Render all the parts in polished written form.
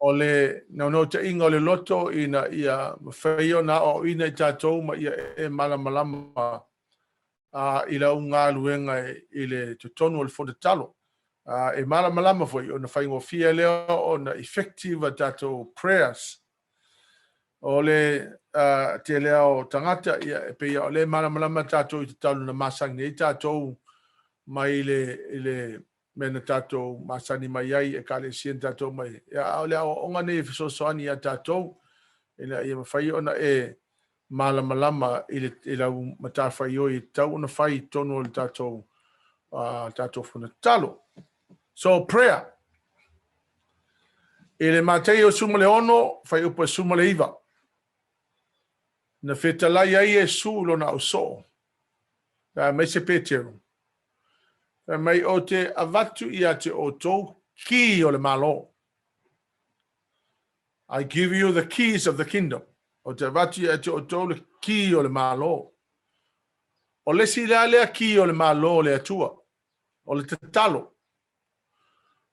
ole no te inga ole loto ina ia feio na o ina tatou ma ia e malamalama ila unga luenga ile tutonu le fondatalo e malamalama foi ona faingo fia leo ona effective tatou prayers ole te leo tangata ia pe ia ole malamalama tatou talu na masang nei tatou mai ile mena tatou masani mai ai e kale sien tatou mai ya ole onga nei so soani ya tatou ina ia fai ona e malamalama ila mata fai oi tau ona fai tono le tatou tatou funa talo. So prayer ile MATAIO sumale ono fai upa sumale iva na fetalai ai e su lona uso mai se petero mai o te avatu ia te otou ki o le malo. I give you the keys of the kingdom. O te avatu ia te otou le ki o le malo. O le sila lea ki o le malo le atua. O le tatalo.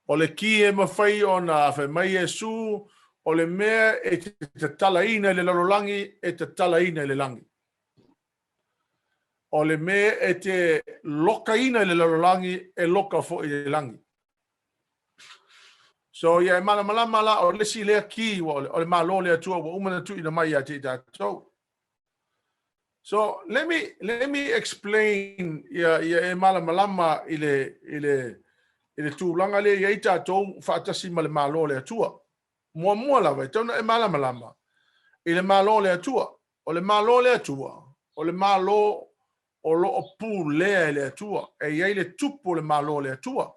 O le ki e mawhai o na awhai mai e su o le mea e te talaina le lalolangi e te talaina le langi. O le mea e te lokaina le lalolangi e loka fo i le langi. So ia e malamalama la o lesi lea ki o le malo le atua wa umana tu ina mai a te tatou. So let me explain ia e malamalama ile tūlanga le ia i tatou whaatasi ma le malo le atua. Mua lawa i tauna e malamalama. I le malo le atua. O le malo le atua. O le malo o lo pu le atua. E iei le tupu le malo le atua.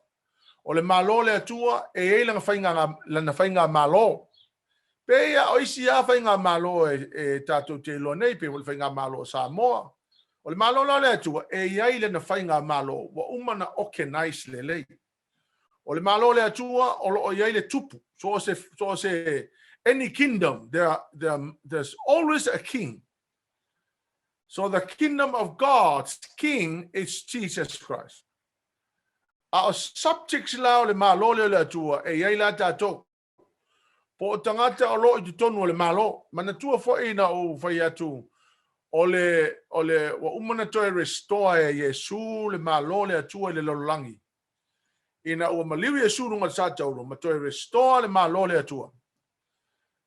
O le malo le atua e iei lana whainga malo. Pe ia oisi a whainga malo e tatou te ilo nei pe o le whainga malo Samoa. O le malo le atua e iei lana whainga malo wa umana oke nice le lei. O le malo le atua o lo iei le tupu. So se any kingdom there's always a king. So the kingdom of God's king is Jesus Christ. Our subjects la le malo le atua e iei la tatou. Po tangata o lo i tonu le malo mana tua fo ina o fai atu o le wa umana toe restore Yesu le malo le atua le lolangi. Ina o maliwi Yesu runga satau ma toe restore le malo le atua.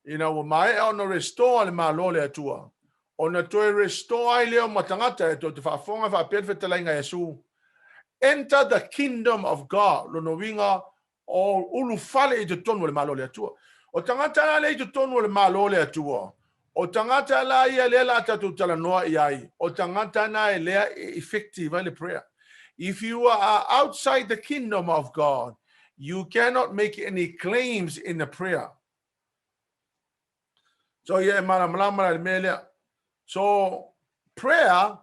Ina o mai ona restore le malo le atua. Ona toe restore le o matangata e to te whaafonga whaapet whetalainga Yesu. Enter the kingdom of God. Lono winga o ulu fale i te tonu le malo le atua. O tangata la i te tonu le malo le atua. O tangata la ia le la tatu tala noa iai. O tangata na e lea effective le prayer. If you are outside the kingdom of God, you cannot make any claims in the prayer. So yeah, so prayer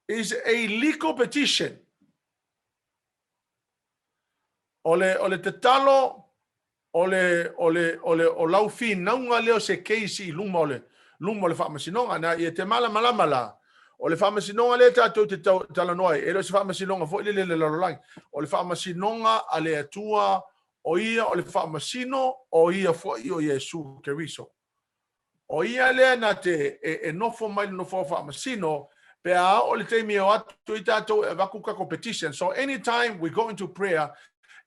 is a legal petition. Ole te talo o laufi naunga leo se keisi luma le whaamasinonga na i te malamalama o le whaamasinonga le tātou te talanoai e reo se whaamasinonga fo ile le lalolangi o le whaamasinonga a le atua o ia o le whaamasino o ia fo i o Yesu Keriso o ia lea na te e nofo mai nofo whaamasino pe a o le teimi o atu i tātou e wakuka competition. So anytime we go into prayer,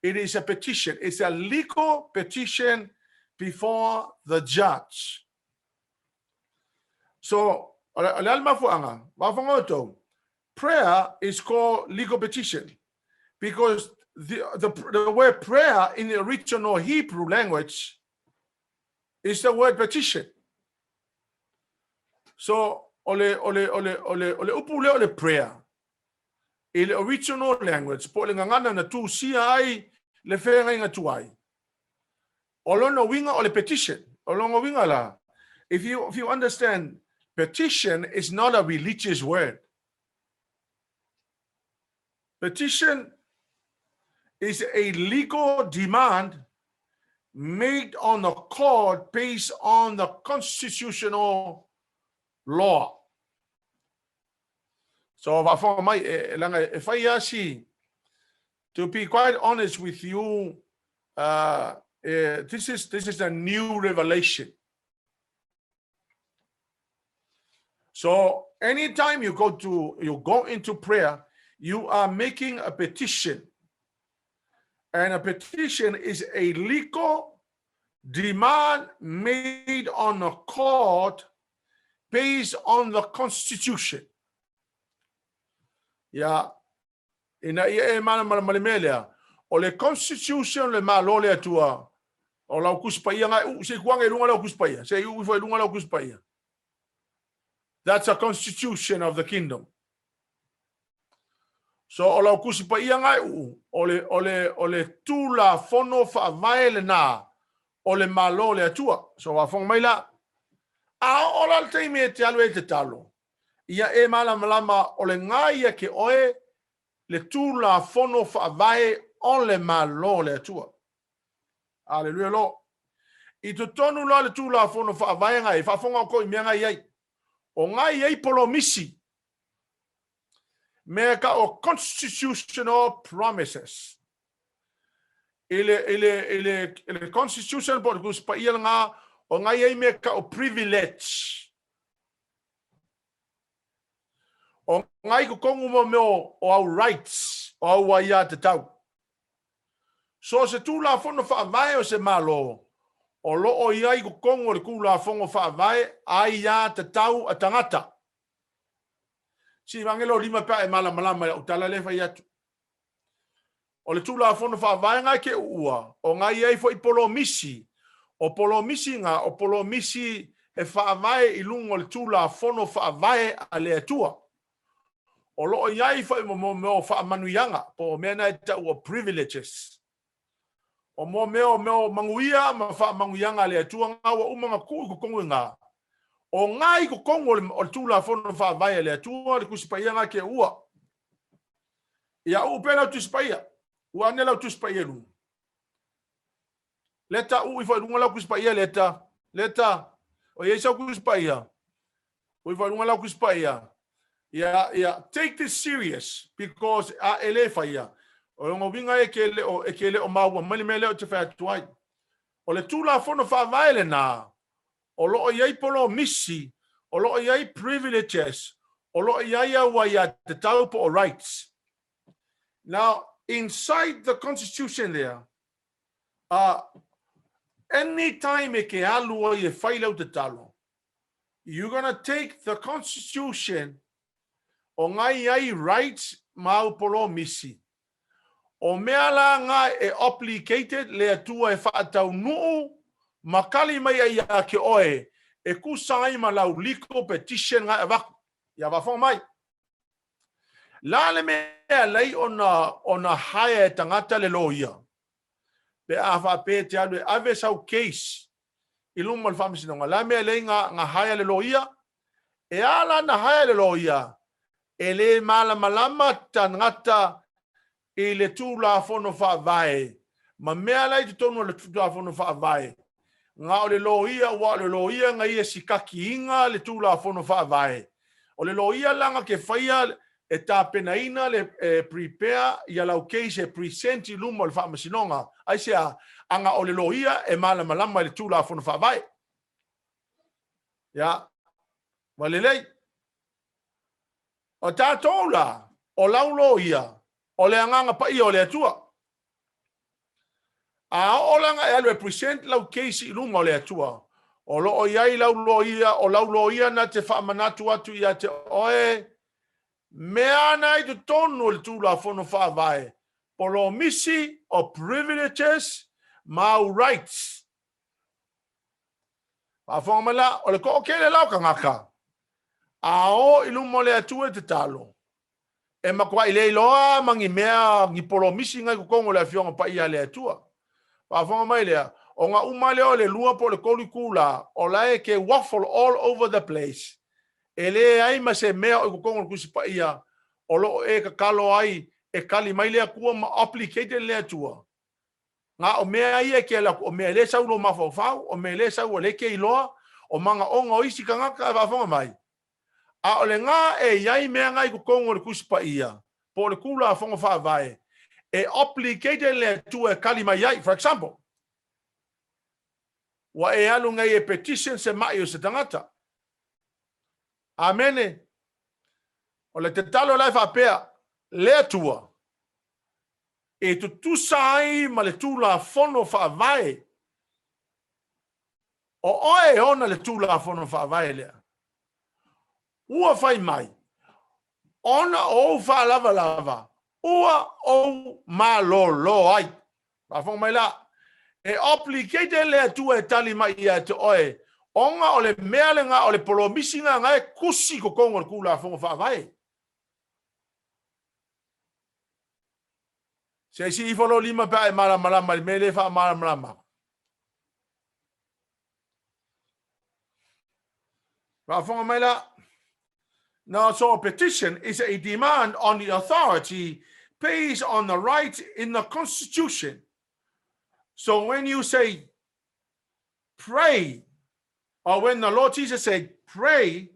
it is a petition. It's a legal petition before the judge. So, prayer is called legal petition because the word prayer in the original Hebrew language is the word petition. So, ole prayer. In the original language, po le ngana na TUSI ai le whenga inga tuai. Olono winga o le petition. Olongo winga la. If you understand, petition is not a religious word. Petition is a legal demand made on the court based on the constitutional law. So, if I ask you, to be quite honest with you, this is a new revelation. So anytime you go into prayer, you are making a petition. And a petition is a legal demand made on a court based on the Constitution. Yeah. Ina ia mana malemelea. O le Constitution le malole atua. O lau kuspaia ngai se kuanga e lunga lau kuspaia. Se u foi lunga lau kuspaia. That's a constitution of the kingdom. So o lau kuspaia ngai ole tula fono fa vaele na o le malole atua. So wa fong mai la. A o la te me te alu e te talo. Ia e malama o le ngai ke oe le tula fono fa vae on le malole atua. Hallelujah lo. I tu tonu la le tula fono fa vae ngai fa fonga ko i mea ngai ai. O ngai ai polo misi. Me ka o constitutional promises. Ele constitution por kuspa ia nga o ngai ai me ka o privilege. O ngai ko kongu mo o our rights o au ia te tau. So se tula fono fa vae o se malo. O lo o iai ko kongo le kula fongo fa vai ai ya te tau a tangata. Si mangelo lima pa e malama o tala le fai atu. O le tula fongo fa vai nga ke ua. O ngai ai fo i polo misi. O polo misi nga o polo misi e fa vai i lungo le tula fongo fa vai a le atua. O lo o iai fo i mo fa manuianga po mena e ta ua privileges. O mo meo manguia ma fa manguianga le atua nga wa umanga ku kongo nga. O ngai ko kongo o tula fono fa vai le atua le kuspaia nga ke ua. Ia u pena tu spaia. Ua nela tu spaia lu. Leta u ifo lunga la kuspaia leta. O yesa kuspaia. U ifo lunga la kuspaia. Yeah, take this serious because a ele faia. O ngo vinga ekele o maua mele o te fa tuai. O le tula fono fa vaile na. O lo iai polo misi, o lo iai privileges, o lo iai wa ya te taupo o rights. Now, inside the Constitution there, anytime e ke alu e faile te talo, you're going to take the Constitution o ngai ai rights mau polo misi. O mea la nga e obligated le atua e whaatau nuu makali mai ai ke oe e kusai ma lau liko petition nga e waku. Ia wafong mai. La le mea lei ona hae tangata le loia. Pe a whape te anu e ave sau case. Iluma le whamisinonga. La mea lei nga hae le loia. E ala na hae le loia. E le malama tangata e le tula fono fa vai. Ma mea lai te tonu le tula fono fa vai. Nga o le loia wa le loia nga ia sikaki inga le tula fono fa vai. O le loia langa ke faia e ta penaina le prepare ia lau case e present i luma le fa masinonga. Ai sea anga o le loia e malama le tula fono fa vai. Ya. Walelei. O tatola o lau loia. O le anganga pa i o le atua. A o langa e represent lau keisi ilunga o le atua. O lo o iai lau loia na te whaamanatu atu i a te oe. Mea nai tu tonu le tūla fono whaavai. Polo misi o privileges mau rights. Whaafongamala o le ko o kele lau ka ngaka. A o ilunga o le atua te talo. E makua i lei loa mangi mea ngi polo misi ngai kukongo le Afioga pa ia le atua. Whafonga mai lea, o nga umale o le lua po le kolikula, o lae ke waffle all over the place. E le ai ma se mea o kukongo le kusi pa ia, o lo e ka kalo ai, e kali mai lea kua ma applicated le atua. Nga o mea ia ke la, o mea le sau lo mafau, o mea le sau o le ke iloa, o manga onga o isi ka ngaka whafonga mai. A ole nga e iai mea ngai ku kongo le kuspa ia. Po le kula a whonga whaavae. E obligated le tu e kalima iai. For example, wa e alu ngai e petition se mai o se tangata. Amene. O le te talo lai whapea, le atua. E tu tusai ma le tula fono whaavai. O oe ona le tula fono whaavai lea. Ua whai mai. Ona o wha lava. Ua o ma lo ai. Whawhong mai la. E obligate le atua e tali mai ia te oe. Onga o le mealenga o le polomisinga ngai kusi ko kongo le kula fono whaavai. Se si ifolo lima pa e malama me le fa malama. Whawhonga mai la. Now, so a petition is a demand on the authority based on the right in the Constitution. So when you say pray, or when the Lord Jesus said pray,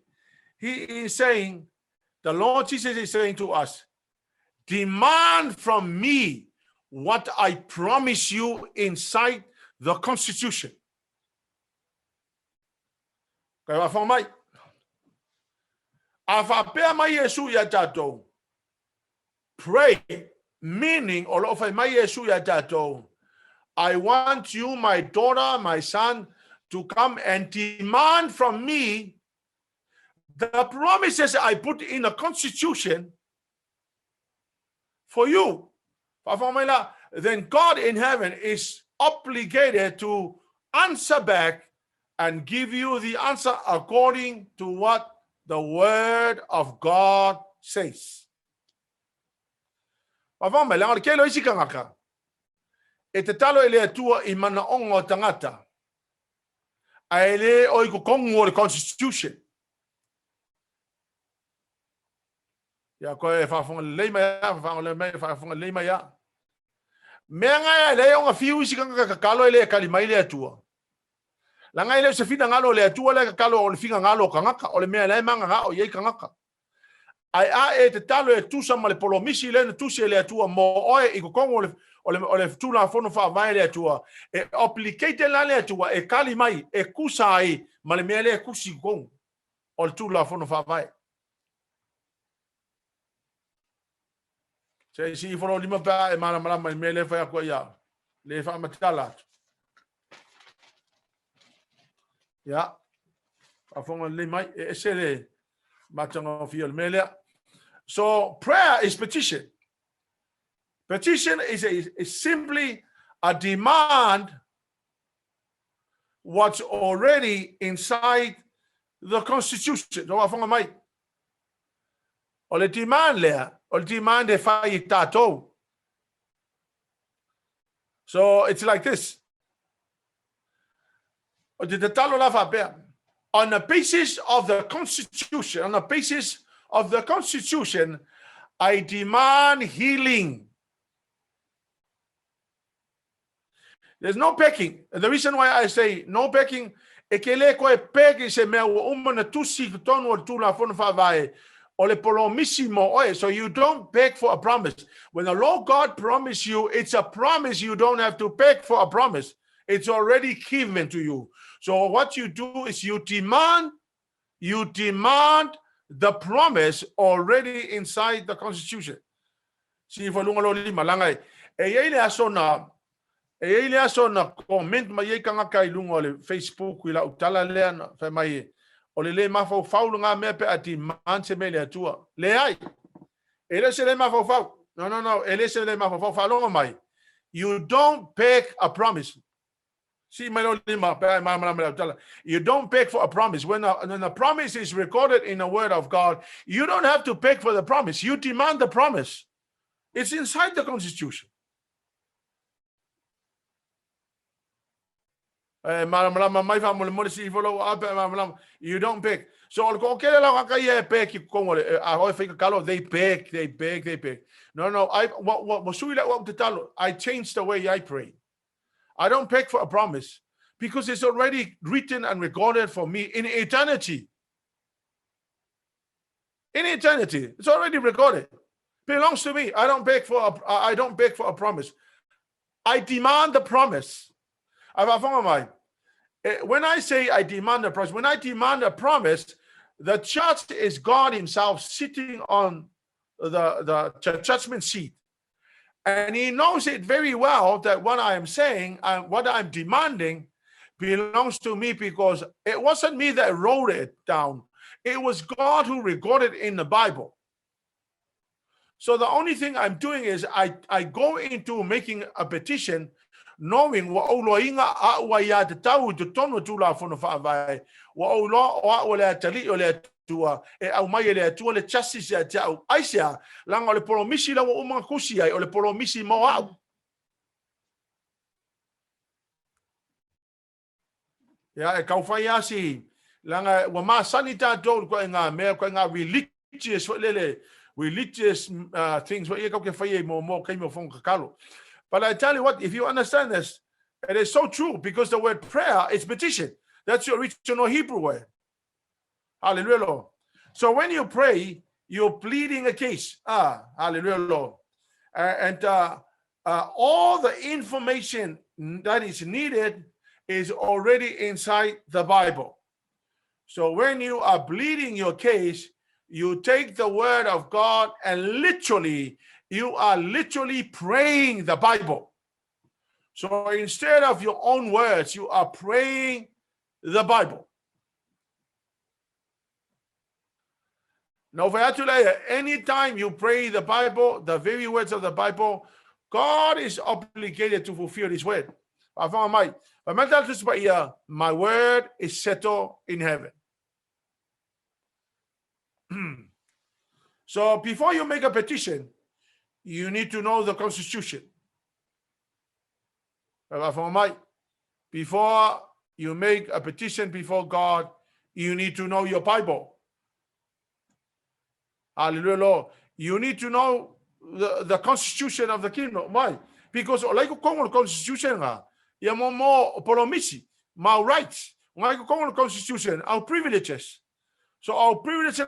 he is saying, the Lord Jesus is saying to us, demand from me what I promise you inside the Constitution. Kaya wafang mai. Awhapea mai Yesu ia tātou. Pray, meaning, o lo whai mai Yesu ia tātou. I want you, my daughter, my son, to come and demand from me the promises I put in the Constitution for you. Then God in heaven is obligated to answer back and give you the answer according to what the word of God says. E te talo ele atua I mana ongo tangata. A ele o I kongo the Constitution. Ya koe whawhonga leima ya. Mea ngai ele o ngā whiu isi kanga kakalo ele kalimai le atua. La ngai ele se fina ngalo le atua le kakalo o le finga ngalo kangaka. O le mea le manga ngā o yei kangaka. Ai a e te talo e tusa ma le polomisi le na tusi le atua mo oe I kongo o le tula fono whaavai le atua. E obligate la le atua e kalimai e kusai ma le mea le kusi kongo. O le tula fono whaavai. Se si folo lima pa e mana me le fa ko ya le fa matala ya a fonga le mai e se le matanga fiel mele. So prayer is petition. Petition is simply a demand what's already inside the Constitution. So a fonga mai o le demand le o demand e FAITAU. So it's like this. On the basis of the Constitution, I demand healing. There's no begging. And the reason why I say no begging, e ke le koe pegi se mea ua umana tusi tonu o tula fono whaavae. So you don't beg for a promise. When the Lord God promised you, it's a promise. You don't have to beg for a promise. It's already given to you. So what you do is you demand the promise already inside the Constitution. Si fa lunga lo lima langai. E ele asona comment mai kanga kai lunga le Facebook ila utala le fa mai. O le mafau fau nga me pe ati man se me le atua le ai ele se le mafau fau no ele se le mafau fau longa mai. You don't beg a promise. See my you don't beg for a promise. When a promise is recorded in the word of God, you don't have to beg for the promise. You demand the promise. It's inside the Constitution. You don't beg. So they beg. No. I changed the way I pray. I don't beg for a promise because it's already written and recorded for me in eternity. In eternity, it's already recorded. Belongs to me. I don't beg for a promise. I demand the promise. when I say I demand a promise, when I demand a promise, the judge is God himself sitting on the judgment seat. And he knows it very well that what I am saying, what I'm demanding, belongs to me, because it wasn't me that wrote it down. It was God who recorded in the Bible. So the only thing I'm doing is I go into making a petition, knowing wa oloinga a wa ya te tau te tono tula fono whaavai, wa olo o a ole tali ole tua, e au mai le tua le justice ya te au aisia, langa ole polomisi la wa umanga kusi ai, ole polomisi mo au. Ya, e kau whai asi, langa wa maa sanita tau kwa ngā mea, kwa ngā religious, religious things, what you kau ke whai mo kai mo whonga kakalo. But I tell you what, if you understand this, it is so true, because the word prayer is petition. That's your original Hebrew word. Hallelujah, Lord. So when you pray, you're pleading a case. Hallelujah, Lord. And all the information that is needed is already inside the Bible. So when you are pleading your case, you take the word of God and you are literally praying the Bible. So instead of your own words, you are praying the Bible. Now, anytime you pray the Bible, the very words of the Bible, God is obligated to fulfill his word. My word is settled in heaven. So before you make a petition, you need to know the Constitution. Before you make a petition before God, you need to know your Bible. Hallelujah, Lord. You need to know the Constitution of the kingdom. Why? Because like the Constitution, you more polomisi, my rights. Like the Constitution, our privileges. So our privileges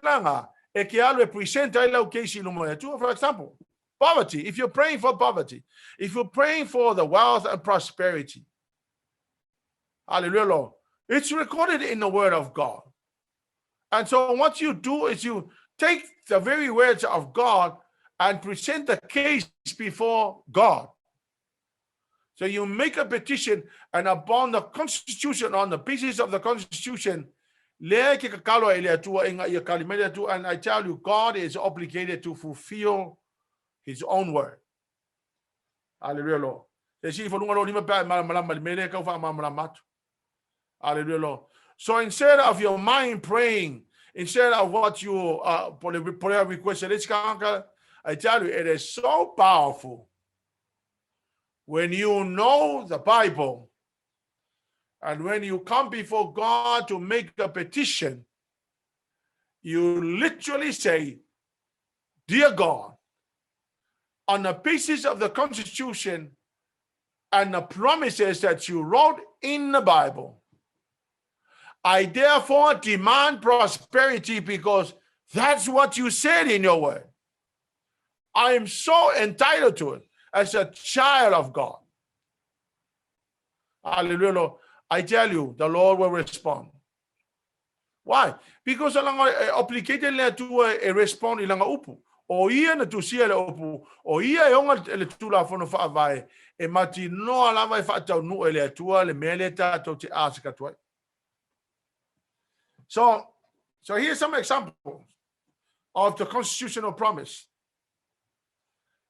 represent, for example, poverty. If you're praying for poverty, if you're praying for the wealth and prosperity, hallelujah, Lord, it's recorded in the word of God. And so what you do is you take the very words of God and present the case before God. So you make a petition, and upon the Constitution, on the basis of the Constitution, and I tell you, God is obligated to fulfill his own word. Hallelujah, Lord. Hallelujah, Lord. So instead of your mind praying, instead of what you prayer request, I tell you, it is so powerful when you know the Bible, and when you come before God to make a petition, you literally say, "Dear God, on the basis of the Constitution and the promises that you wrote in the Bible, I therefore demand prosperity, because that's what you said in your word. I am so entitled to it as a child of God." Hallelujah, Lord. I tell you, the Lord will respond. Why? Because obligated to respond ilanga upu. O ia na tusia le upu. O ia e onga le tula fono whaavai. E mati noa lava e whaatau nu ele atua le mele tātou te āsika tuai. So here's some examples of the constitutional promise.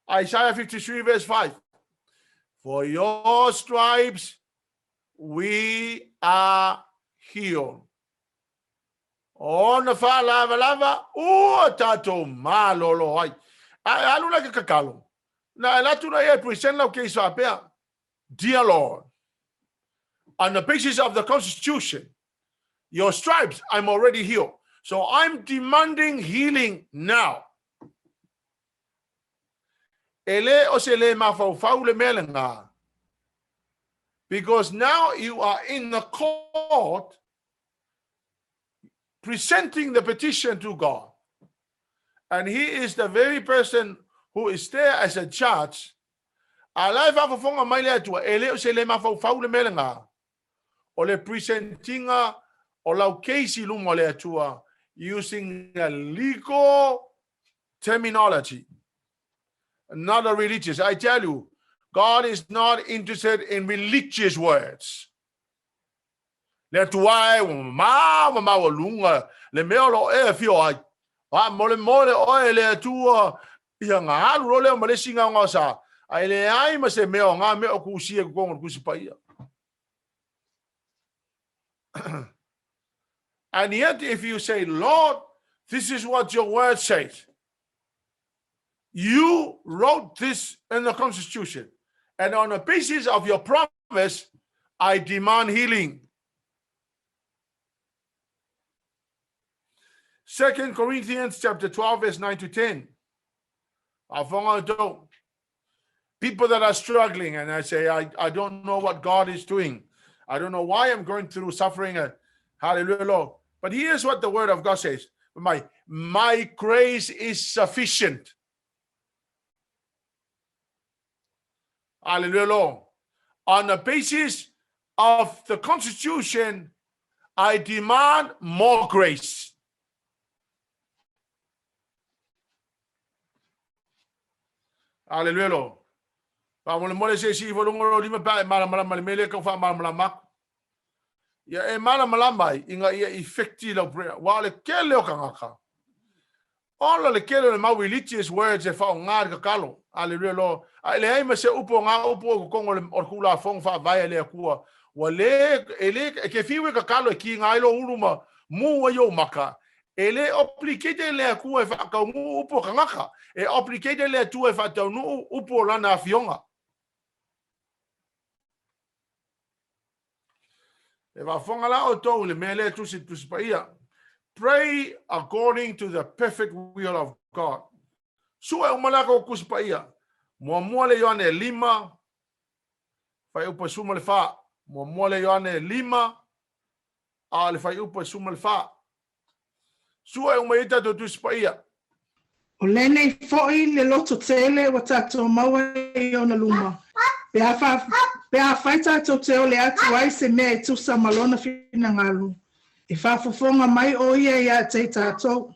Isaiah 53 verse 5. For your stripes we are healed. Ona fa lava o tato malolo ai. Aluna ke kakalo. Na latuna e present lo ke sa pe. Dear Lord, on the basis of the Constitution, your stripes, I'm already healed. So I'm demanding healing now. Ele osele mafau le melenga. Because now you are in the court presenting the petition to God. And he is the very person who is there as a judge. o le presentinga o lau keisi luma le atua using a legal terminology, not a religious. I tell you, God is not interested in religious words. Le tuai ma lunga le meolo e fio ai. Wa mole o le tua ia nga ro le male singa ngosa. Ai le ai ma se meo nga me o kusia ko kusi paia. And yet if you say, Lord, this is what your word says. You wrote this in the Constitution. And on the basis of your promise, I demand healing. 2 Corinthians chapter 12, verse 9 to 10. People that are struggling and I say, I don't know what God is doing. I don't know why I'm going through suffering. Hallelujah, Lord. But here's what the word of God says. My grace is sufficient. Hallelujah, Lord. On the basis of the Constitution, I demand more grace. Hallelujah, Lord. Ya e mala malamai inga ia effecti la prayer wale kele o kangaka ola le kele le mau religious words e fa ngar ka kalo hallelujah lo le ai ma se upo nga upo ko ngol o kula fong fa vai le kua wale ele ke fiwe ka kalo ki ngai lo uruma mu yo maka ele oplicate le kua fa ka mu upo kangaka e oplicate le tu e fa tau nu upo la na Afioga. Pray according to the perfect will of God. Sua umalako kuspaia. Muamole yoane lima. Fai upa suma le fa. Muamole yoane lima. Ale fai upa suma le fa. Sua umaita do tuspaia. O lene foi le loto tele wa tato maua i ona luma. Pe a faita to te ole atu ai se mea e tusa malona fina ngalu. E whafofonga mai o ia te tato.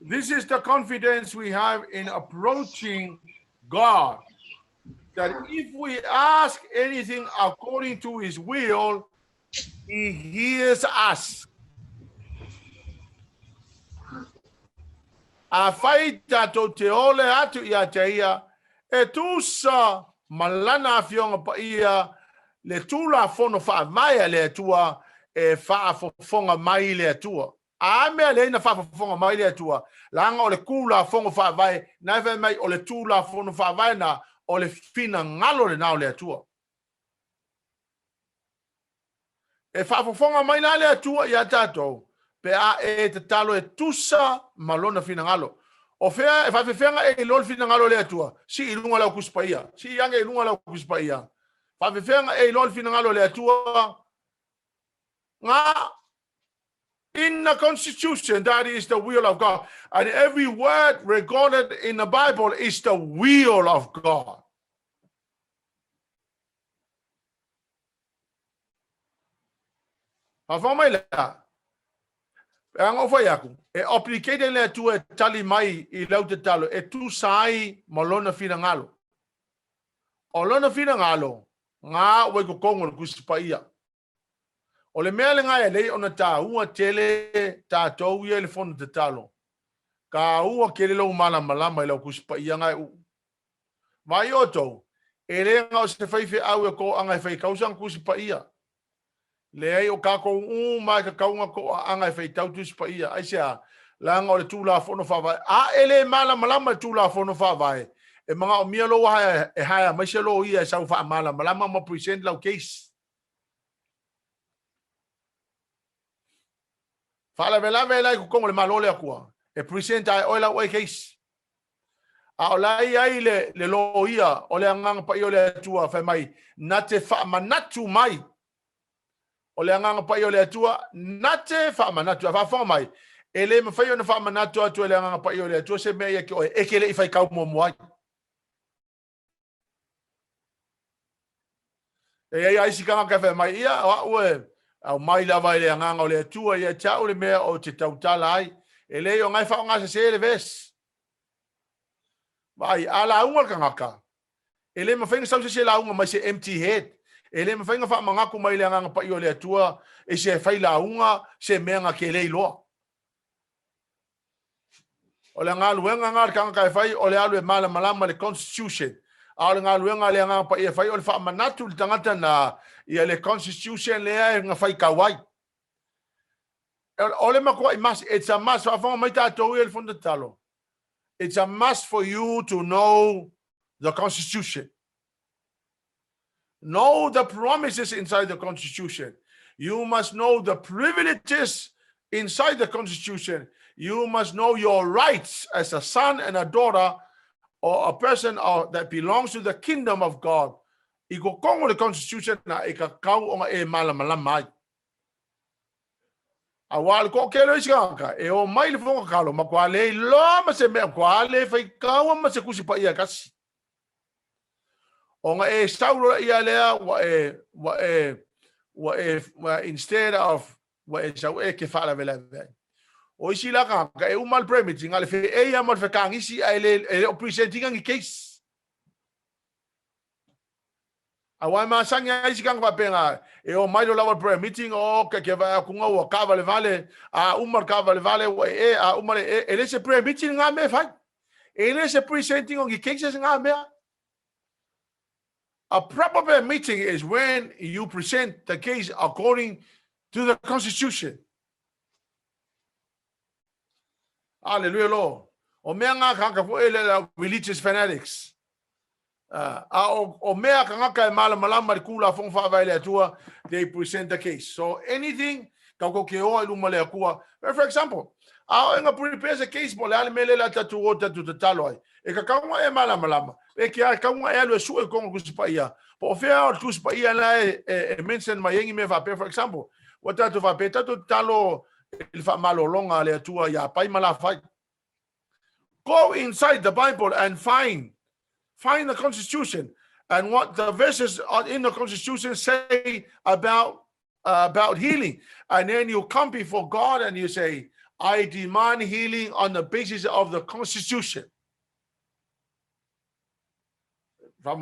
This is the confidence we have in approaching God. That if we ask anything according to his will, he hears us. A faita to te ole atu ia te ia. E tusa malana Afioga pa ia le tula fono fa mai le tua e fa fonga mai le tua. A me le na fa fonga mai le tua. Langa o le kula fonga fa vai na ve mai o le tula fono fa vai na o le fina ngalo le na le tua. E fa fonga mai na le tua ia tato. Pe a e te talo e tusa malona fina ngalo. O fea e fa fenga e lol fina ngalo le atua si ilunga la kuspaia si yanga ilunga la kuspaia fa fenga e lol fina ngalo le atua nga in the Constitution that is the will of God, and every word recorded in the Bible is the will of God. Afamaila Ang ofai aku e oplicate le tu e tali mai I lau te talo e tu sai malona fina ngalo. O lona fina ngalo nga wai ko kongo kusipaia. O le mea le ngai le ona ta ua tele ta tou ia le fono te talo. Ka ua kele lau malama I lau kusipaia ngai u. Mai oto e le ngau se faife au e ko angai fai kausang kusipaia. Le ai o kako mai ka kaunga ko anga FAITAU TUSI pa ia ai sia langa o le tula fono fa vai a ele malama tula fono fa vai e manga o mia lo ha e haia mai se lo ia sa fa malama mo present lau case fala vela ko le malole akua e present ai oila o case a olai ai le lo ia o le anga pa le tua fa mai na te fa manatu mai o le anga pa le atua nate fa manatu fa fa mai ele me fa yo na fa manatu atu le anga pa le atua se me ia ki o e ke le fa ka mo mo ai E ai si kanga ka mai ia o au mai lava le nganga o le tua ia tau le mea o te tautala ai. E le o ngai wha ngasa se le ves. Vai, ala unga kanga ka. E le mawhainga sau se la unga mai se empty head. E le mawhainga wha mangaku mai le nganga pa i o le tua e se whai la unga se mea nga ke le loa. O le ngā luenga ngā kanga kai whai o le alu e mala malama le constitution. A le ngā luenga le ngā pa i e whai o le wha manatu le tangata na ia le constitution le e ngā whai kawai. O le makua i mas, it's a must. Wha mai tātou i le funda talo. It's a must for you to know the constitution. Know the promises inside the constitution. You must know the privileges inside the constitution. You must know your rights as a son and a daughter or a person that belongs to the kingdom of God. I ko kongo le constitution na i ka kau o e malama mai. A wale ko kelo isi kanka e o mai le fonga kalo ma kwa le lo ma se me kwa le fai kau ma se kusi pa ia kasi. O nga e sauro ia lea wa instead of wa e sau e ke fala vela vela. O isi la kanka e umal permit ngale fe e ya mal fe kangisi ai le o presenting ngi case. Awai masanga isi kang papenga e o mai lo lava prayer meeting o ke va kunga o kava le vale a umar kava le vale e a umar e le se prayer meeting nga me fai e le se presenting on cases nga me. A proper prayer meeting is when you present the case according to the constitution. Hallelujah, Lord. O me nga kanga fo ele religious fanatics. O mea kangaka e mala malama le kula fong fa vai le atua, they present the case. So anything kako ke o iluma le akua. For example, a nga prepare a case mo le ale mele la tatu o tatu talo ai. E ka kangwa e mala malama. E ke a kangwa e alu e su e kongo kusipa ia. Po fea o kusipa ia la e mention ma yengi me va pe, for example. O tatu va pe tatu talo il fa malo longa le atua ia pai mala fai. Go inside the Bible and find the constitution and what the verses in the constitution say about healing. And then you come before God and you say, I demand healing on the basis of the constitution. That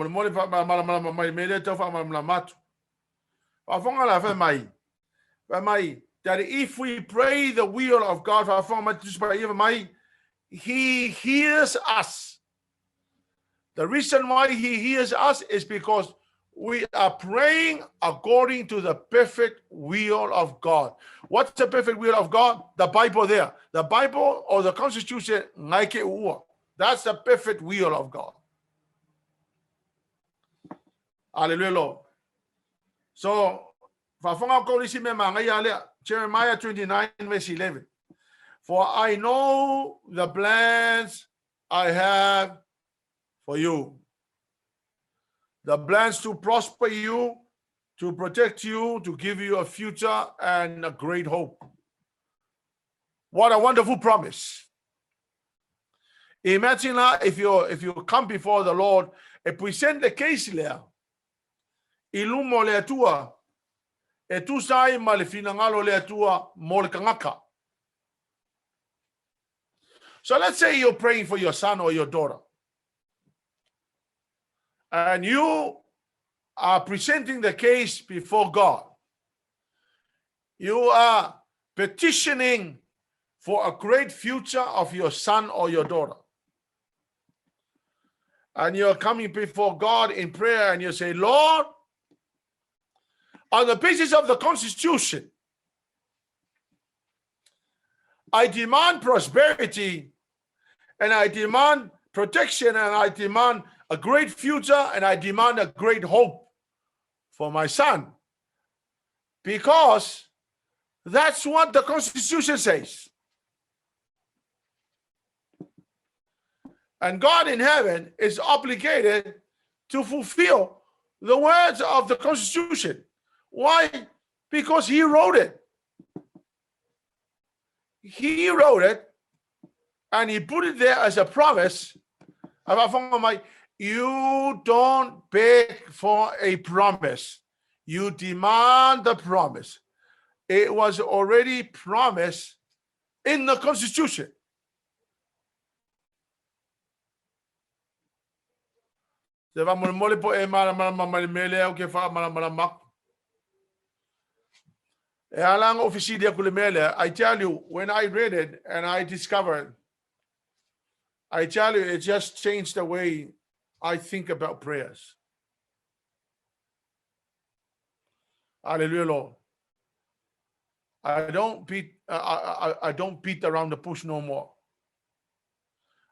if we pray the will of God, He hears us. The reason why He hears us is because we are praying according to the perfect will of God. What's the perfect will of God? The Bible there. The Bible or the Constitution, that's the perfect will of God. Hallelujah, Lord. So, Jeremiah 29, verse 11. For I know the plans I have for you, the plans to prosper you, to protect you, to give you a future and a great hope. What a wonderful promise. Imagine if you come before the Lord and present the case there, ilumo le atua, e tu sai ma le finangalo le atua mo le kangaka. So let's say you're praying for your son or your daughter, and you are presenting the case before God. You are petitioning for a great future of your son or your daughter. And you're coming before God in prayer and you say, Lord, on the basis of the Constitution, I demand prosperity, and I demand protection, and I demand a great future, and I demand a great hope for my son. Because that's what the Constitution says. And God in heaven is obligated to fulfill the words of the Constitution. Why? Because He wrote it. He wrote it, and He put it there as a promise. You don't beg for a promise. You demand the promise. It was already promised in the Constitution. I tell you, when I read it and I discovered, I tell you, it just changed the way I think about prayers. Hallelujah, Lord. I don't beat around the bush no more.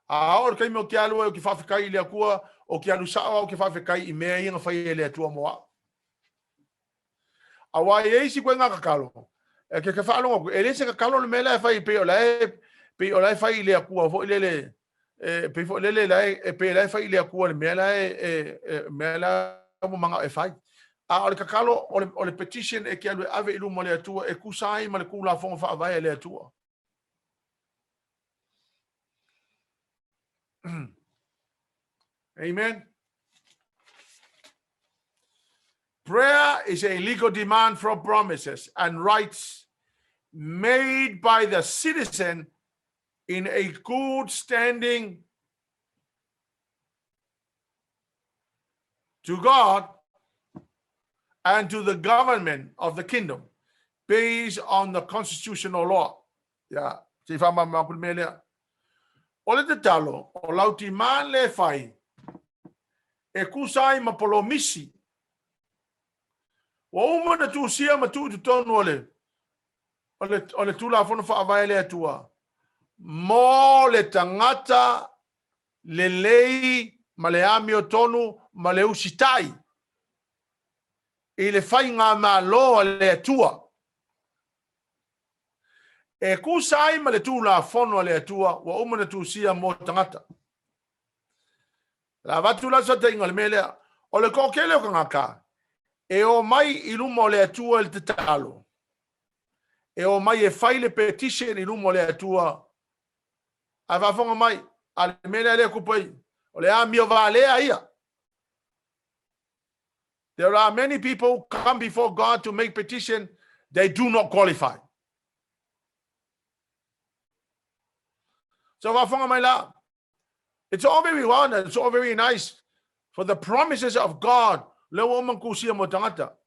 Ahora kai mo kialo o ki fafikai le akua o ki alu sao o ki fafikai I mea inga fai le atua moa. Awa e si kwenga kakalo. E ke falo ngo e le se kakalo le mela fai pe o lai fai le akua fo le pe fo le lai pe lai fai le akua le mela mela mo manga e fai. A o le kakalo o le petition e ki alu ave ilu mo le atua e kusai ma le kula fo fa vai le atua. Amen. Prayer is a legal demand for promises and rights made by the citizen in a good standing to God and to the government of the kingdom based on the constitutional law. Yeah. Ole te talo, o lauti man le fai, e kusai ma polomisi. Wa uma na tu sia ma tu tonu ole tu la fono fa avai le atua. Mo le tangata, le lei, ma le ami o tonu, ma le usitai. I le fai ngā ma loa le atua. E kusai ma le tu la fono le atua wa uma na tu sia mo tangata. La vatu la sa te inga le melea. O le kokele o kangaka. E o mai ilumo le atua le te talo. E o mai e fai le petition ilumo le atua. A vafonga mai. A le melea le kupai. O le ami o valea ia. There are many people who come before God to make petition. They do not qualify. So it's all very well and it's all very nice for the promises of God. Le woman kusia motangata.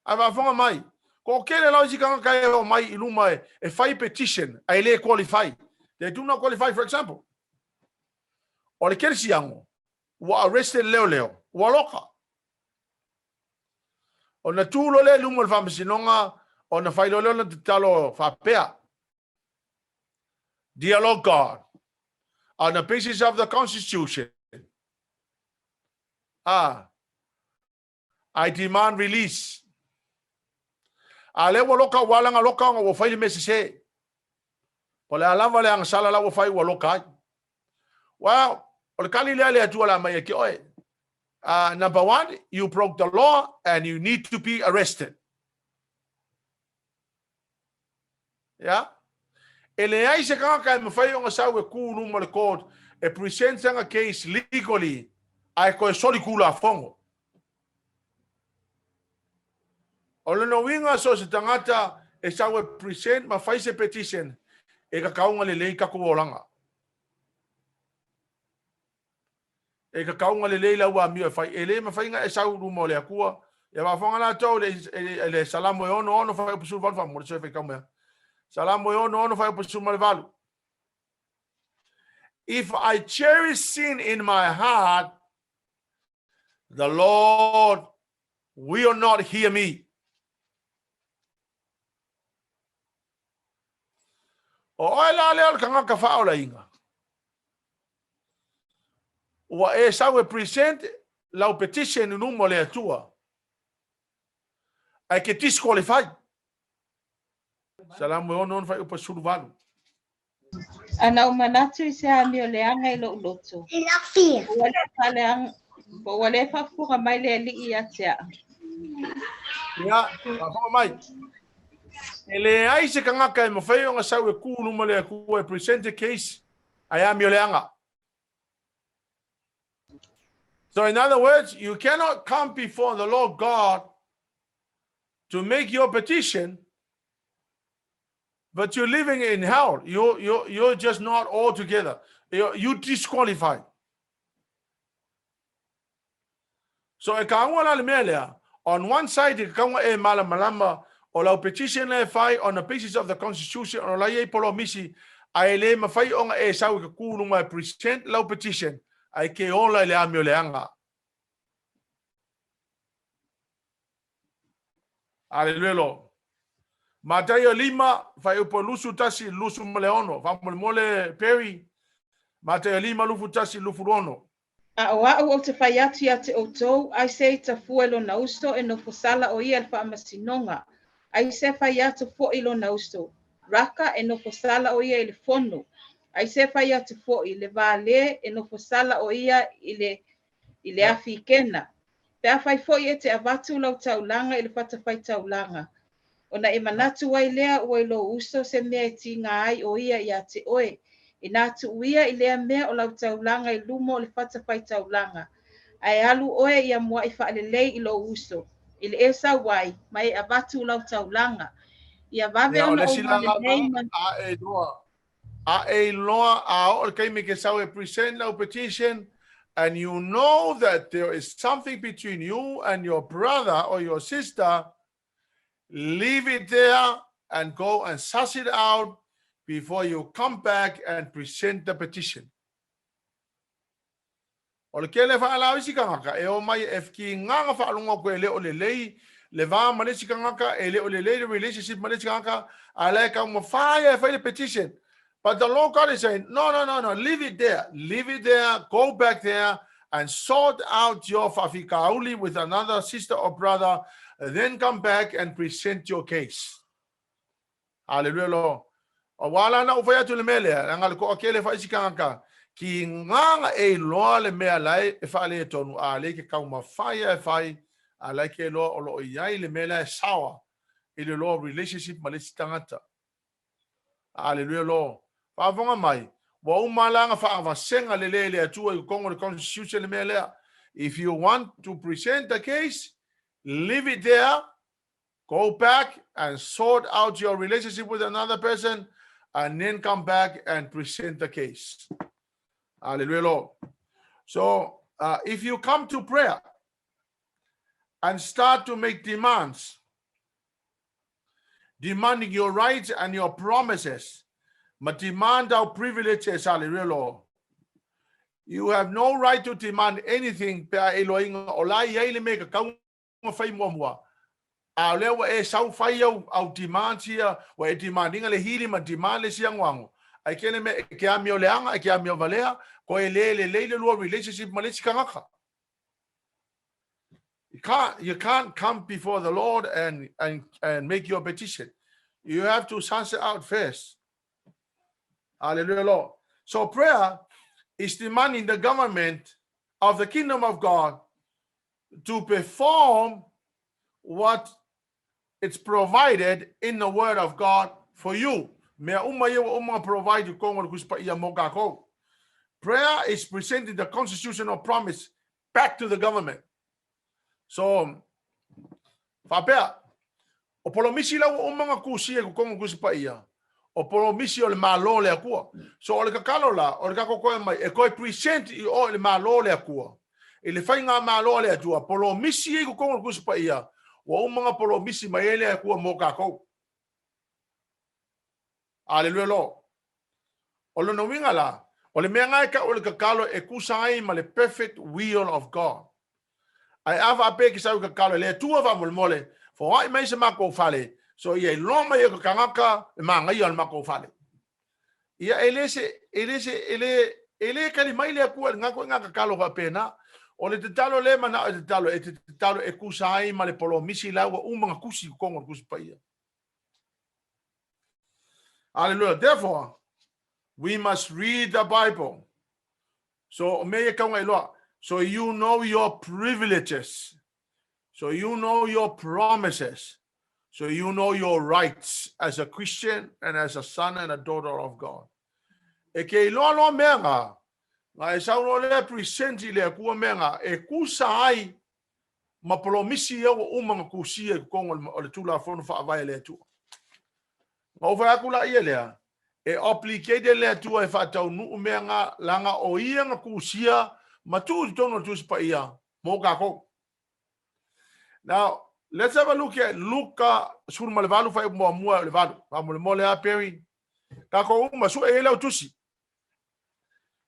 Avafonga mai. Ko kele la jikanga kai o mai iluma e fai petition ai le qualify. They do not qualify, for example. O le kersiango wa arrested leo wa loka. O na tulo le lumo le famisinonga o na fai lolo na talo fa pea. Dear Lord God, on the basis of the Constitution, I demand release. Ale waloka walanga loka ngo fai mesese. Pole alama le ang sala la wo fai waloka. Well, ole kali le atu la mai ki oi. Number one, you broke the law and you need to be arrested. Yeah. Ele ai se kaka me fai nga sa we ku no mo le court e present a case legally ai ko soli kula fongo. Ole no winga so se tangata e sa we present ma fai se petition e ka kaunga le lei ka ko olanga. E ka kaunga le lei la wa mi fai ele ma fai nga e sa ru mo le akua e va fonga la tau le salamo e ono fai pusul val fa mo se fai kaunga. Salamo yo no fai posuma valu. If I cherish sin in my heart, the Lord will not hear me. O ela le kanga ka fa ola inga. Wa e sa we present la petition no mo le tua. Ai que disqualified. Salamo yo non fai posulu valu. Ana umanatu I se ami o le anga I lo loto. Wale pale ang wale fa fuga mai le li ia tia. Ya, fa mai. Ele ai se kanga kai mo fai nga sa we ku no mo le ku e present a case ai ami o le anga. So in other words, you cannot come before the Lord God to make your petition, but you're living in hell. You're just not all together. You disqualified. So on one side, malama or la petition fight on the basis of the Constitution or la polomisi, I lay my fight on a sao my present la petition. I ke ola le amioleanga. Hallelujah. MATAIO 5, fai upo lusu tasi lusu maleono. Famole mole peri. MATAIO 5 lufu tasi lufu rono. A wa'u o te whai atu ia te outou, ai se ta fuelo na usto e no fosala o ia alfa amasinonga. Ai se whai atu fo'ilo na usto. Raka e no fosala o ia i le fono. Ai se whai atu fo'i le vale e no fosala o ia i le afi kena. Pea whai fo'i e te avatu lau taulanga i le whata whai taulanga. Ona e manatu wai lea ua ilo usto se mea e tinga ai o ia i a te oe. I nā tu uia i lea mea o lau taulanga i lumo o le whata whai taulanga. Ai alu oe i a mua i whaalelei i lo uso. I le esa wai, mai e avatu lau taulanga. I a vave ona o malelei man. A loa a o kai me ke sau e present lau petition, and you know that there is something between you and your brother or your sister, leave it there and go and suss it out before you come back and present the petition. O le kele whaalau isi kangaka, e o mai e ki nganga whaalunga koe le o le lei, le vā manesi kangaka, e le o le lei relationship manesi kangaka, a le ka uma whaia e whai le petition. But the Lord God is saying, no, leave it there. Leave it there, go back there and sort out your fafikauli with another sister or brother, then come back and present your case. Hallelujah, Lord. O wala na ufaya tu le mele, ngal ko akele fa isikanga ki nganga e loa le mea lai e fa le tonu a le ke kauma faya e fai a le ke lo o lo iai le mele sawa i le lo relationship ma le tangata. Hallelujah, Lord. Fa vonga mai, wa umalanga fa avasenga le le atua i kongo le constitution le mele. If you want to present the case, leave it there, go back and sort out your relationship with another person, and then come back and present the case. Hallelujah, Lord. So if you come to prayer and start to make demands, demanding your rights and your promises, but demand our privileges, hallelujah, Lord. You have no right to demand anything. A lewa e sau fai au demand here, wa e demanding le hili ma demand le siang wango. Ai kene me ke a mio leanga, ke a mio valea, ko e le lo relationship ma le sikangaka. You can't come before the Lord and make your petition. You have to sunset out first. Hallelujah, Lord. So prayer is demanding the government of the kingdom of God to perform what it's provided in the word of God for you. Prayer is presenting the constitutional promise back to the government. So, Fabea, o polomisi la o mga kusia ko kongo kusipa ia. O polomisi o le malo le akua. So o le kakalo la, o le kako koe mai, e koe present i o le malo le akua. E le whai ngā malo le atua, polomisi ko kongo kusipa ia. Wa mga polomisi mai ele akua mo kako. Hallelujah, Lord. O le winga la, o le mea ngai ka o le kakalo e kusai ma le perfect will of God. Ai ava ape ki sau kakalo le tua va mole fo ai mai se mako fale. So ia loma ia kangaka e manga ia mako fale. Ia ele kali mai le akua ngako ngaka kakalo va pena. O le tetalo le mana o tetalo e kusai ma le polomisi la wa mga kusi kongo kusi pa ia. Hallelujah. Therefore, we must read the Bible. So me kaunga iloa. So you know your privileges. So you know your promises. So you know your rights as a Christian and as a son and a daughter of God. E ke iloa lo menga. Nga e sau no le presenti le kua menga. E kusai ma polomisi ia o uma kusia ko o le tula fono fa vai le tu o fa kula ia le e obligated le tu e fa tau nu me nga langa o ia nga kusia ma tu tono tu pa ia mo ka ko. Now let's have a look at LUKA sur malvalu fa mo mo le valu fa mo le mole a peri ka ko uma su e le TUSI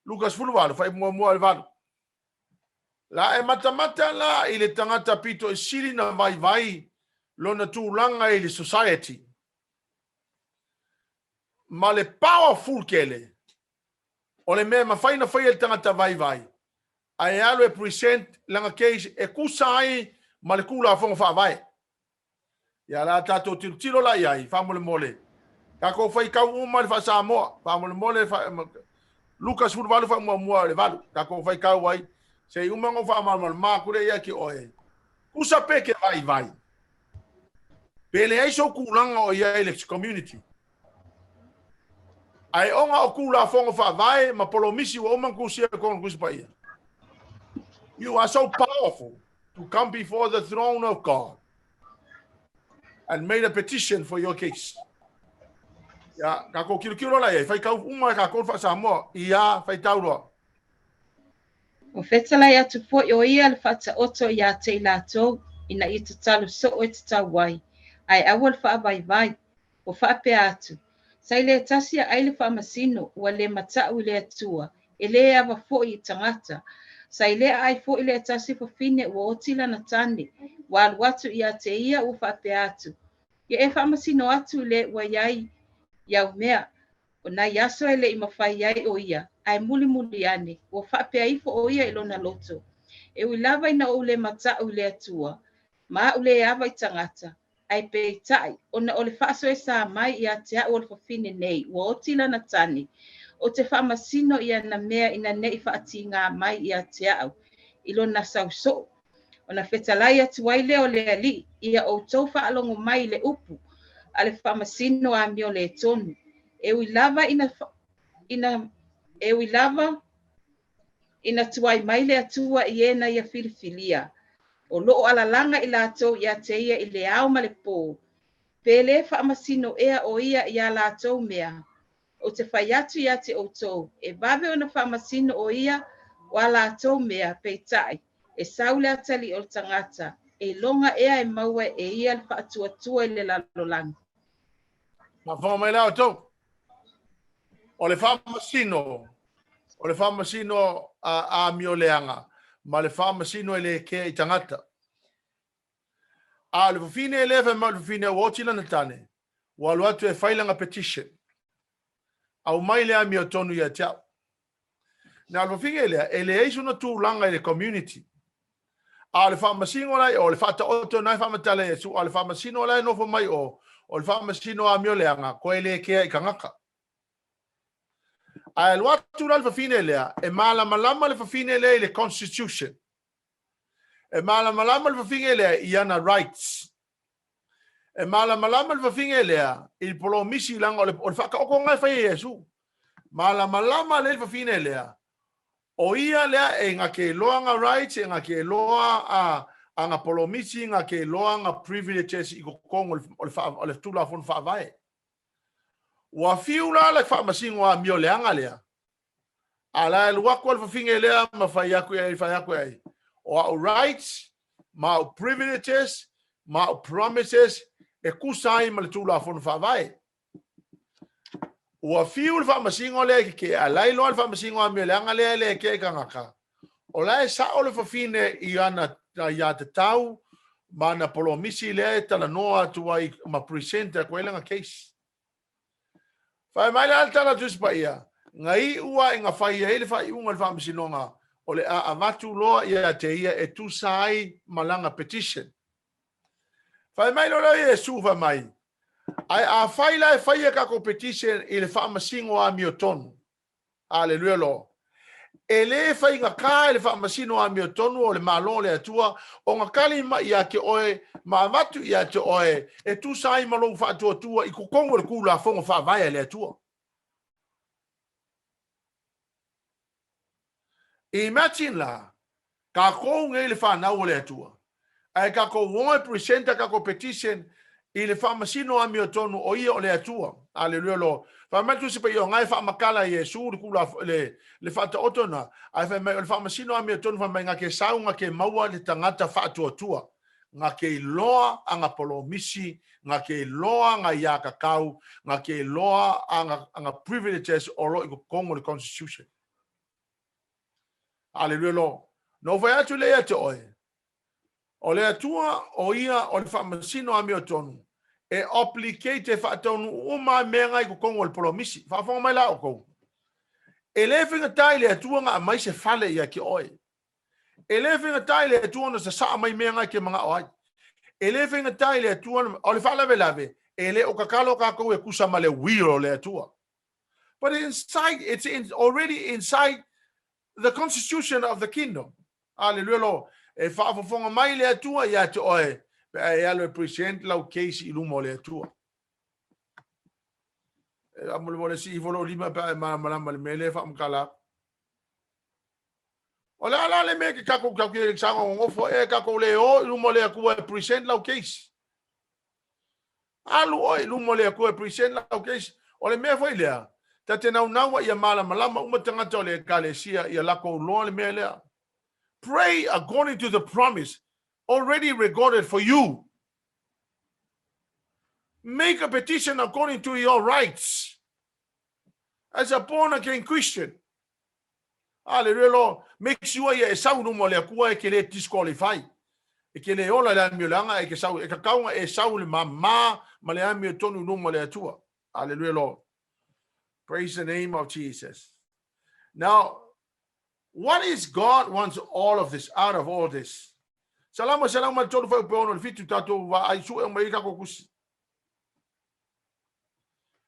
LUKA sur valu fa mo mo le valu la e matamata la ile tangata pito e sili na vai lona tūlanga i le society ma le powerful kele o le mea mawhaina whai e tangata vai ai alo e present langa case e kusai ma le kula fonga wha vai ia la tato tilo la iai wha mole ka ko whai kau uma le wha Samoa wha mole LUKA sur valu wha mua le valu ka ko whai kau wai se umango fa mal ma kure ia ki oe kusa peke vai pele ai so kulanga o ia ele community ai onga o kula fonga fa vai ma polomisi o man kusia kon kuspa ia. You are so powerful to come before the throne of God and made a petition for your case. Ya ka ko kilo la ia fai ka uma ka ko fa Samoa ia FAITAU ro O fetala ia tu fo yo ia le fata oto ia te lato ina i te talo so o te tawai. Ai awal fa vai o fa pe atu. Sai le tasia ai le fa masino ua le mata u le atua. E le ava fo i tangata. Sai le ai fo i le tasi fa fine ua otila na tane. Wa alwatu ia te ia u fa pe atu. Ia e fa masino atu le ua iai iau mea. O na yaso ele i mawhai ai o ia. Ai muli ane, o whapea ifo o ia ilona loto. E ui lava ina o le mata u le atua, ma u le awa i tangata, ai pe tai, o na o le whaaso e sa mai i a te au o le whawhine nei, ua o tila na tani, o te whamasino ia na mea ina nei whaati ngā mai i a te au, ilona sauso. O na whetalai atu wai leo le ali, ia o tau whaalongo mai le upu, a le whamasino a mio le tonu. E ui lava ina tuai mai le atua i ena ia filifilia. O loo alalanga i lātou ia te ia i le au ma le pō. Pele whaamasino ea o ia i a lātou mea. O te whai atu ia te outou. E babe o na whaamasino o ia o a lātou mea peitai. E saule atali o tangata. E longa ea e maua e ia le whaatuatua i le lalolangi. ma fa mai la to o le whamasino a mioleanga ma le whamasino ele ke i tangata a le fine eleve ma le fine wotila na tane wa lo atu e failanga petition au mai le ami o tonu ia tau na le fine ele eisu na tu langa i le community a le whamasino lai o le whata oto nai whamatale su a le whamasino lai no fo mai o le whamasino a mioleanga ko ele ke i kangaka ai lo atu la le fine lea e malama le fine le constitution e malama le fine le iana rights e malama le fine le il polomisi langa o fa ko ngai fa yesu malama le fine le o ia le e nga ke loanga rights e nga ke loa a nga polomisi nga ke loanga privileges i ko kongo o le tula fon fa vai wa fiula le fa masingo a mio leanga lea ala lu wa ko finge lea ma fa yaku ai o rights ma privileges ma promises e kusai ma le tula fon fa vai wa fiula fa masingo le ke ala lo fa masingo a mio leanga le ke kangaka o la sa o le fa fine i ana ya te tau ma na polomisi le tala noa tu ai ma presenter ko elanga case fai mai la tala tus pa ia ngai ua inga fai ele fai unga fa msinonga ole a matu loa ia te ia e TUSI malanga petition fai mai lo ia su fa mai ai a fai la fai ka ko petition ile fa msingo a mioton haleluya lo ele fai nga ka ile fa msino a miotonu ole malo le atua o nga kali ma ia ke oe ma matu ia te oe e TUSI malo fa tua i ku kongo le kula fongo fa vai le atua imagine la ka ko ngei le fa na ole atua Ai kako wonga presenta kako petition I le whamasino a mio tonu o ia o le atua. Aleluia lo. Whamatu sipa i o ngai whamakala i Yesu le whata otona. Ai le whamasino a mio tonu whamai ngā ke saunga ke maua le tangata whaatua tua. Ngā ke loa a ngā polo misi, ngā ke loa ngā ia kakau, ngā ke loa a ngā privileges o lo i kongo le Constitution. Aleluia lo. No vai atu le ate oe. O le atua o ia o le whamasino a mio tonu. E obligate whaatonu uma mea ngai ko kongo le polomisi. Whaafonga mai la o kou. E le whinga tai le atua ngā mai se whale ia ki oe. E le whinga tai le atua na sa saa mai mea ngai ke mga oai. E le whinga tai le atua o le whalawe lave. E le o kakalo kako e kusa ma le wiro le atua. But inside, already inside the constitution of the kingdom. Hallelujah lo. E whaafonga mai le atua ia te oe. Pe ai alo present lau case I lumo le atua. E amole mole si ivolo lima pe ai malama le mele whaamkala. O le ala le me ke kako ke sanga ngofo e kako le o lumo le akua present lau case. Alu oi lumo le akua present lau case. O le me foi lea. Ta te nau nawa ia malama umatanga to le kalesia ia lako loa le me lea. Pray according to the promise already recorded for you. Make a petition according to your rights as a born again Christian. Hallelujah. Make sure you esau no mole akua e ke le disqualify. E ke le ola le amilanga e ke sau e ka kaunga e sau le mama ma le amio tonu no mole atua. Hallelujah, Lord. Praise the name of Jesus. Now, what is God wants all of this, out of all this? Salamo tolu fa peono le fitu tato wa ai su e mai ka kokusi.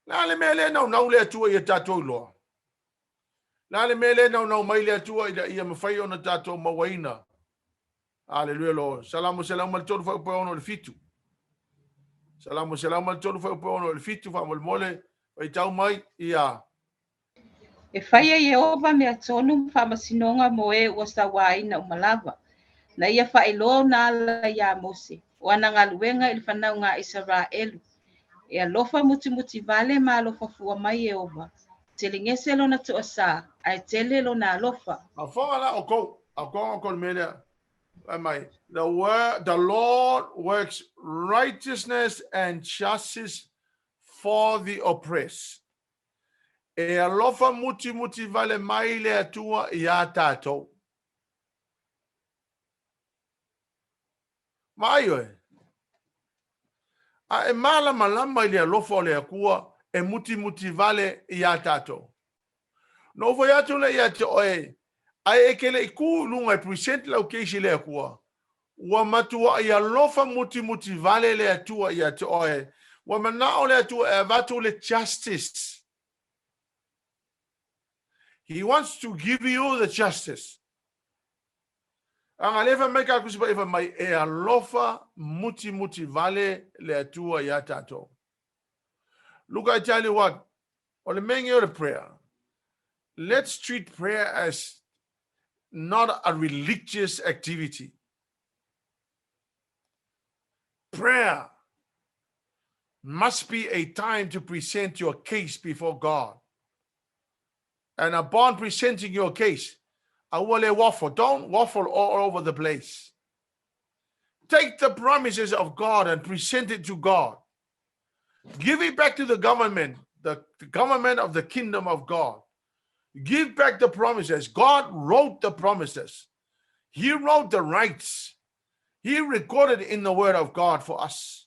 La le mele na le atua ia tato lo. La le mele na mai le atua ia mafai ona tato mawaina. Hallelujah Lord. Salamo tolu fa peono le fitu. Salamo tolu fa peono le fitu fa mole FAITAU mai ia. E whaia Yehova mea tonu whamasinonga mo e ua sawaina umalava. Na ia whaelo na ala ia Mose. O ana ngā luenga ili whanau ngā Israelu. E alofa muti vale ma alofa fua mai Yehova. Tele ngese lo na tuasa. Ai tele lo na alofa. A fonga la o ko mele mai. The Lord works righteousness and justice for the oppressed. E alofa muti vale mai le atua ia tatou. Mai oe. A e malama le alofa le akua e muti vale ia tatou. No foi atu le ia te oe. Ai e kele iku lunga e present lau keisi le akua. Ua matua ia alofa muti vale le atua ia te oe. Ua manao le atua e vatu le justice. He wants to give you the justice. Anga lefa mai ka kusipa efa mai e alofa muti vale le atua ya tato. Look, I tell you what, on the main of the prayer, let's treat prayer as not a religious activity. Prayer must be a time to present your case before God. And upon presenting your case, don't waffle all over the place. Take the promises of God and present it to God. Give it back to the government of the kingdom of God. Give back the promises. God wrote the promises. He wrote the rights. He recorded in the word of God for us.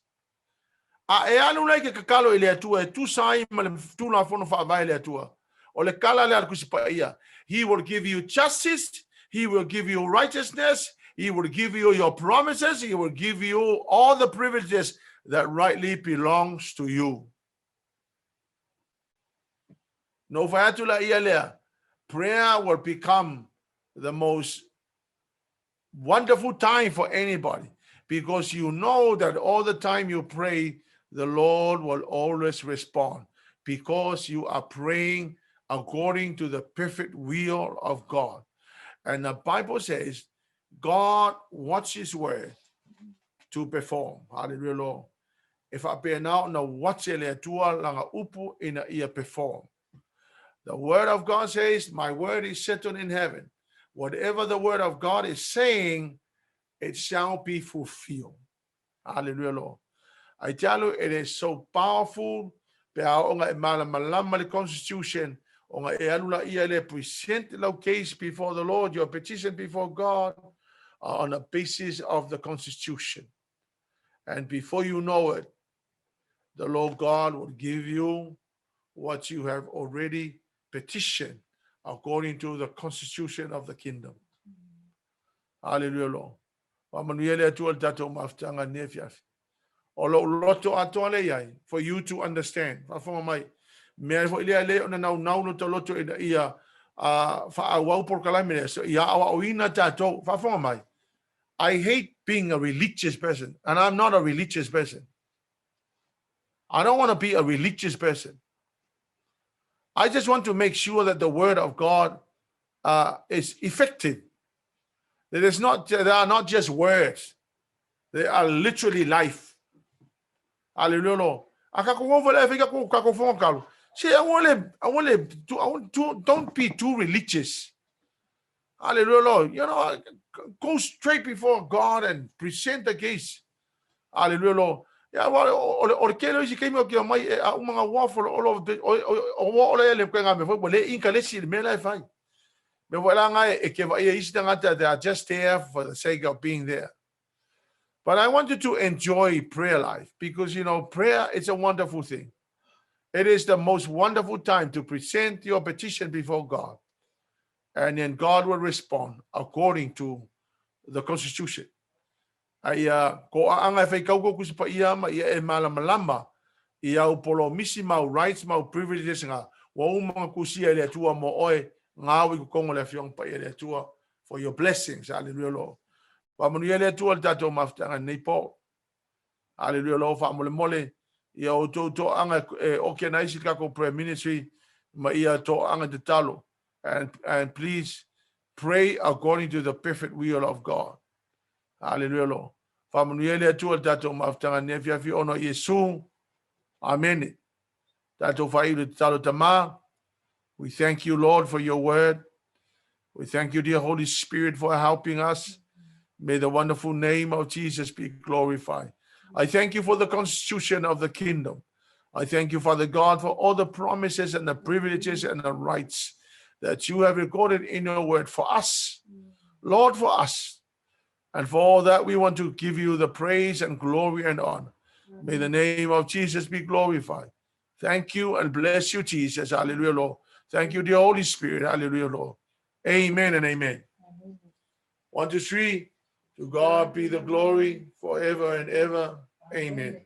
He will give you justice. He will give you righteousness. He will give you your promises. He will give you all the privileges that rightly belongs to you. No, prayer will become the most wonderful time for anybody, because you know that all the time you pray, the Lord will always respond, because you are praying according to the perfect will of God. And the Bible says God watches His word to perform. Hallelujah, Lord. If I be now na watch le tua langa upu ina ia perform. The word of God says, my word is settled in heaven. Whatever the word of God is saying, it shall be fulfilled. Hallelujah, Lord. I tell you, it is so powerful. The Constitution, present the case before the Lord, your petition before God, on the basis of the Constitution. And before you know it, the Lord God will give you what you have already petitioned according to the Constitution of the kingdom. Hallelujah, Lord. For you to understand. I hate being a religious person, and I'm not a religious person. I don't want to be a religious person. I just want to make sure that the word of God is effective. There are not just words. They are literally life. Hallelujah. Don't be too religious. Hallelujah. You know, go straight before God and present the case. Hallelujah. Yeah, or if came up my waffle all of the or they are just there for the sake of being there. But I want you to enjoy prayer life because, you know, prayer is a wonderful thing. It is the most wonderful time to present your petition before God. And then God will respond according to the Constitution. Ko anga fai kau ko kusipa ia ma ia e malama ia upolo misi mau rights mau privileges nga wa uma kusia le tua mo oe ngawi ku kongo le fiong pa ia le tua for your blessings. Hallelujah, Lord. Wa manu ia le tua tato maftanga nei po. Hallelujah, Lord. Fa mole ia o to anga organize ka ko prayer ministry ma ia to anga de talo and please pray according to the perfect will of God. Hallelujah, Lord. Amen. We thank you, Lord, for your word. We thank you, dear Holy Spirit, for helping us. May the wonderful name of Jesus be glorified. I thank you for the constitution of the kingdom. I thank you, Father God, for all the promises and the privileges and the rights that you have recorded in your word for us, Lord, for us. And for all that, we want to give you the praise and glory and honor. May the name of Jesus be glorified. Thank you and bless you, Jesus. Hallelujah, Lord. Thank you, dear Holy Spirit. Hallelujah, Lord. Amen and amen. 1, 2, 3. To God be the glory forever and ever. Amen.